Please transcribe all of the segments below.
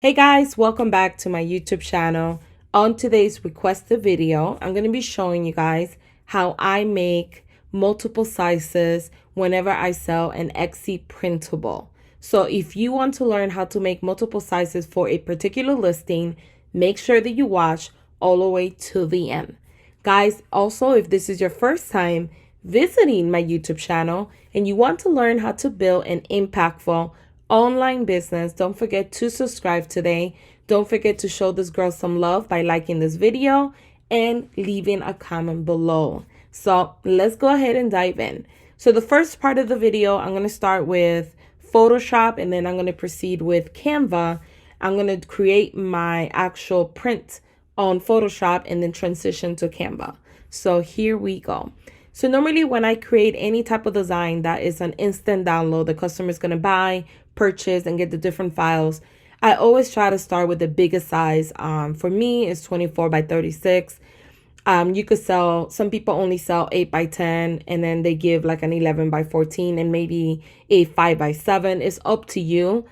Hey guys, welcome back to my YouTube channel. On today's requested video, I'm going to be showing you guys how I make multiple sizes whenever I sell an Etsy printable. So if you want to learn how to make multiple sizes for a particular listing, make sure that you watch all the way to the end. Guys, also, if this is your first time visiting my YouTube channel and you want to learn how to build an impactful online business, don't forget to subscribe today. Don't forget to show this girl some love by liking this video and leaving a comment below. So let's go ahead and dive in. So the first part of the video, I'm going to start with Photoshop and then I'm going to proceed with Canva. I'm going to create my actual print on Photoshop and then transition to Canva. So here we go. So normally when I create any type of design that is an instant download, the customer is going to buy, purchase, and get the different files, I always try to start with the biggest size. For me, it's 24 by 36. You could sell, some people only sell 8 by 10, and then they give like an 11 by 14 and maybe a 5 by 7. It's up to you.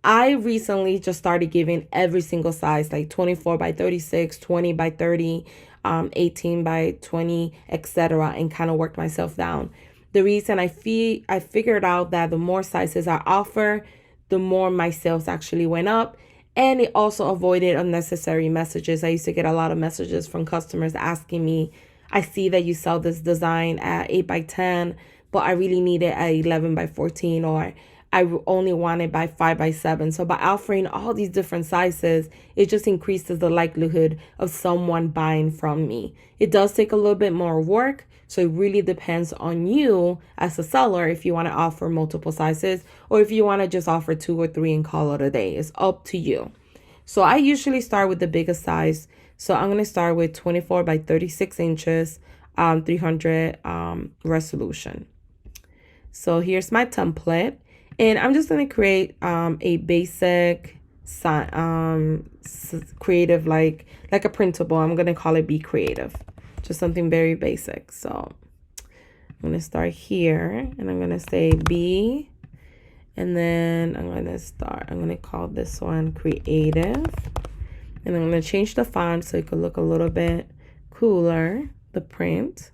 I recently just started giving every single size, like 24 by 36, 20 by 30, 18 by 20, etc., and kind of worked myself down. The reason I figured out that the more sizes I offer, the more my sales actually went up, and it also avoided unnecessary messages. I used to get a lot of messages from customers asking me, I see that you sell this design at 8 by 10, but I really need it at 11 by 14, or I only want it by 5 by 7. So by offering all these different sizes, it just increases the likelihood of someone buying from me. It does take a little bit more work, so it really depends on you as a seller if you want to offer multiple sizes or if you want to just offer 2 or 3 and call it a day. It's up to you. So I usually start with the biggest size. So I'm going to start with 24 by 36 inches, 300 resolution. So here's my template. And I'm just going to create a basic creative, like a printable. I'm going to call it Be Creative. Just something very basic. So I'm going to start here and I'm going to say B. And then I'm going to call this one Creative. And I'm going to change the font so it could look a little bit cooler, the print.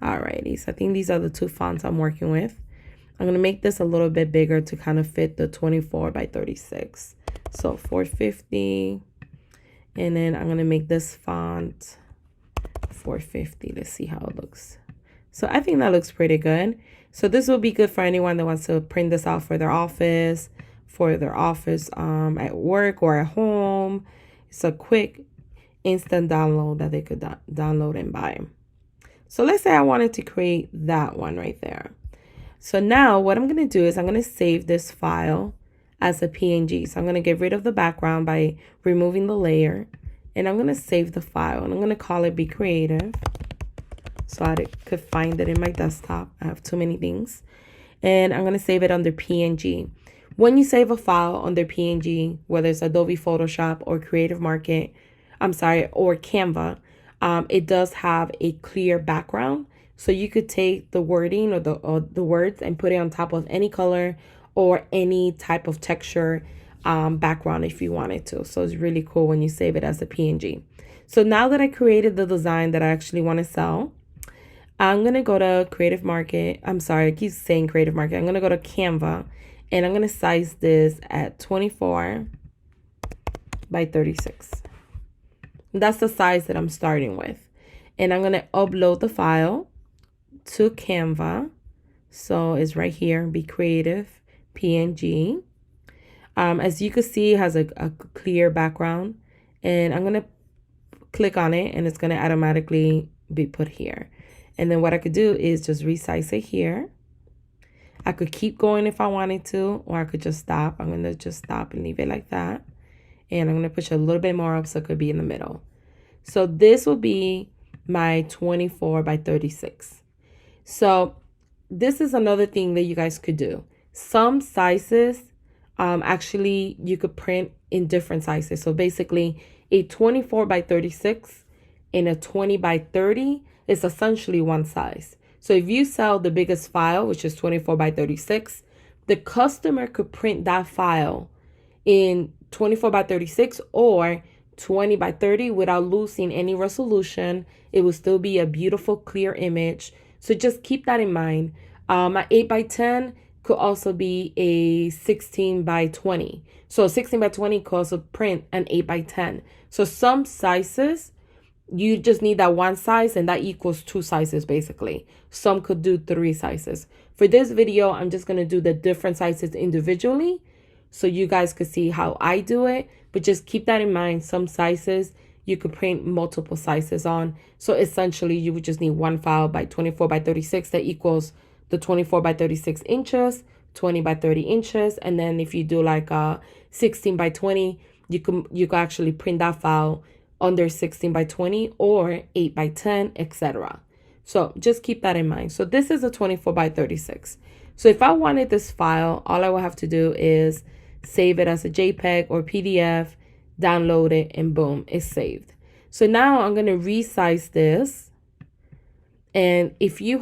Alrighty, so I think these are the two fonts I'm working with. I'm going to make this a little bit bigger to kind of fit the 24 by 36. So 450. And then I'm going to make this font 450 to see how it looks. So I think that looks pretty good. So this will be good for anyone that wants to print this out for their office at work or at home. It's a quick instant download that they could download and buy. So let's say I wanted to create that one right there. So now what I'm going to do is I'm going to save this file as a PNG. So I'm going to get rid of the background by removing the layer. And I'm going to save the file. And I'm going to call it Be Creative. So I could find it in my desktop. I have too many things. And I'm going to save it under PNG. When you save a file under PNG, whether it's Adobe Photoshop or Creative Market, or Canva, it does have a clear background. So you could take the wording or the words and put it on top of any color or any type of texture background if you wanted to. So it's really cool when you save it as a PNG. So now that I created the design that I actually want to sell, I'm going to go to Creative Market. I keep saying Creative Market. I'm going to go to Canva and I'm going to size this at 24 by 36. That's the size that I'm starting with. And I'm going to upload the file to Canva. So it's right here, Be Creative, PNG. As you can see, it has a clear background. And I'm going to click on it and it's going to automatically be put here. And then what I could do is just resize it here. I could keep going if I wanted to, or I could just stop. I'm going to just stop and leave it like that. And I'm going to push a little bit more up so it could be in the middle. So this will be my 24 by 36. So this is another thing that you guys could do. Some sizes, actually, you could print in different sizes. So basically, a 24 by 36 and a 20 by 30 is essentially one size. So if you sell the biggest file, which is 24 by 36, the customer could print that file in 24 by 36 or 20 by 30 without losing any resolution. It will still be a beautiful, clear image. So just keep that in mind. My 8 by 10 could also be a 16 by 20. So 16 by 20 could also print an 8 by 10. So some sizes, you just need that one size and that equals two sizes basically. Some could do three sizes. For this video, I'm just going to do the different sizes individually so you guys could see how I do it. But just keep that in mind. Some sizes you could print multiple sizes on. So essentially you would just need one file by 24 by 36 that equals the 24 by 36 inches, 20 by 30 inches. And then if you do like a 16 by 20, you can actually print that file under 16 by 20 or 8 by 10, etc. So just keep that in mind. So this is a 24 by 36. So if I wanted this file, all I will have to do is save it as a JPEG or PDF, download it, and boom, it's saved. So now I'm going to resize this. And if you're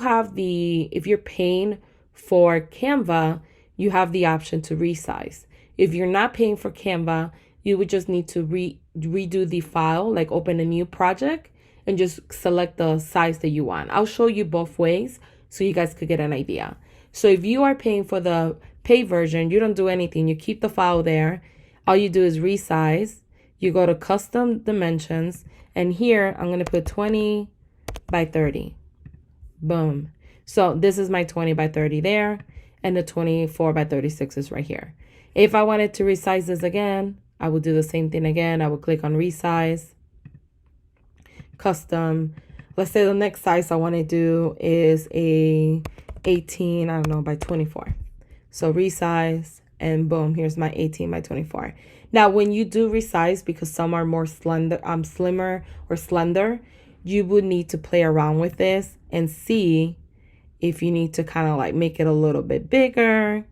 paying for Canva, you have the option to resize. If you're not paying for Canva, you would just need to redo the file, like open a new project and just select the size that you want. I'll show you both ways so you guys could get an idea. So if you are paying for the pay version, you don't do anything. You keep the file there. All you do is resize. You go to custom dimensions, and here I'm going to put 20 by 30. Boom. So this is my 20 by 30 there, and the 24 by 36 is right here. If I wanted to resize this again, I would do the same thing again. I would click on resize, custom. Let's say the next size I want to do is a 18, I don't know, by 24. So resize, and boom, here's my 18 by 24. Now, when you do resize, because some are more slimmer or slender, you would need to play around with this and see if you need to kind of like make it a little bit bigger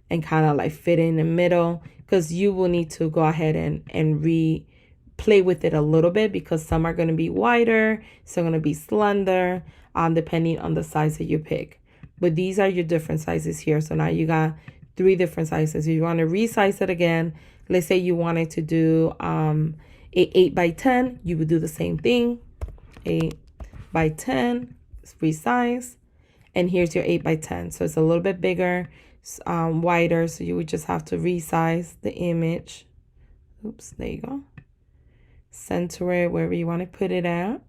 and kind of like fit in the middle, because you will need to go ahead and play with it a little bit, because some are going to be wider, some are going to be slender, depending on the size that you pick. But these are your different sizes here. So now you got 3 different sizes. If you want to resize it again, let's say you wanted to do a 8 by 10, you would do the same thing. 8 by 10, resize, and here's your 8 by 10. So it's a little bit bigger, wider, so you would just have to resize the image. Oops, there you go. Center it wherever you want to put it at,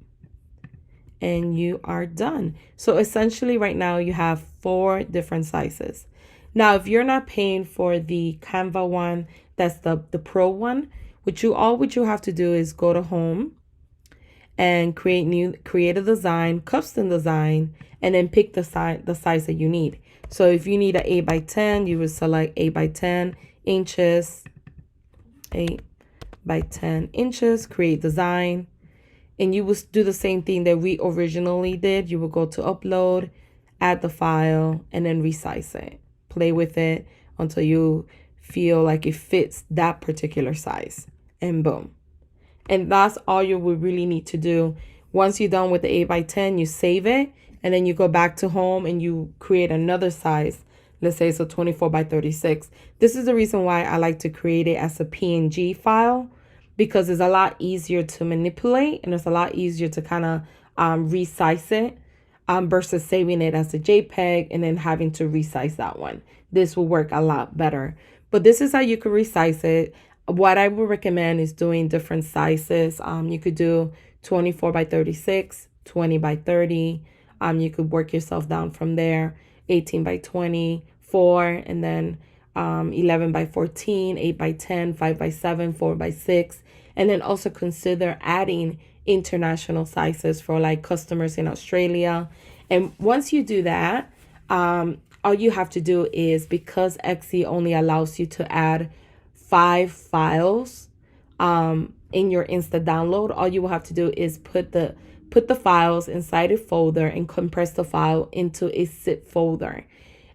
and you are done. So essentially right now you have 4 different sizes. Now, if you're not paying for the Canva one, that's the pro one, what you have to do is go to home and create a design, custom design, and then pick the size that you need. So if you need an 8 by 10, you would select 8 by 10 inches, 8 by 10 inches, create design. And you will do the same thing that we originally did. You will go to upload, add the file, and then resize it. Play with it until you feel like it fits that particular size. And boom. And that's all you would really need to do. Once you're done with the 8 by 10, you save it. And then you go back to home and you create another size. Let's say it's a 24 by 36. This is the reason why I like to create it as a PNG file, because it's a lot easier to manipulate and it's a lot easier to kind of resize it versus saving it as a JPEG and then having to resize that one. This will work a lot better. But this is how you could resize it. What I would recommend is doing different sizes. You could do 24 by 36, 20 by 30. You could work yourself down from there. 18 by 24, and then 11 by 14, 8 by 10, 5 by 7, 4 by 6. And then also consider adding international sizes for like customers in Australia. And once you do that, all you have to do is, because Etsy only allows you to add 5 files in your Insta download, all you will have to do is put the files inside a folder and compress the file into a zip folder.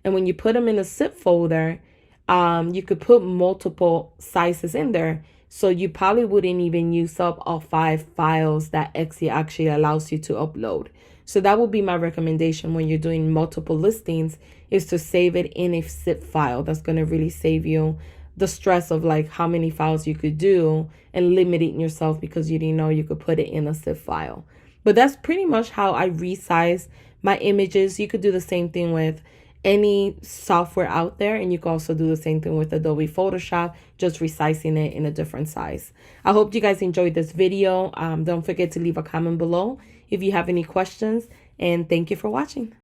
And when you put them in a zip folder, you could put multiple sizes in there. So you probably wouldn't even use up all 5 files that Etsy actually allows you to upload. So that would be my recommendation when you're doing multiple listings, is to save it in a zip file. That's going to really save you the stress of like how many files you could do and limiting yourself because you didn't know you could put it in a zip file. But that's pretty much how I resize my images. You could do the same thing with any software out there, and you can also do the same thing with Adobe Photoshop, just resizing it in a different size. I hope you guys enjoyed this video. Don't forget to leave a comment below if you have any questions, and thank you for watching.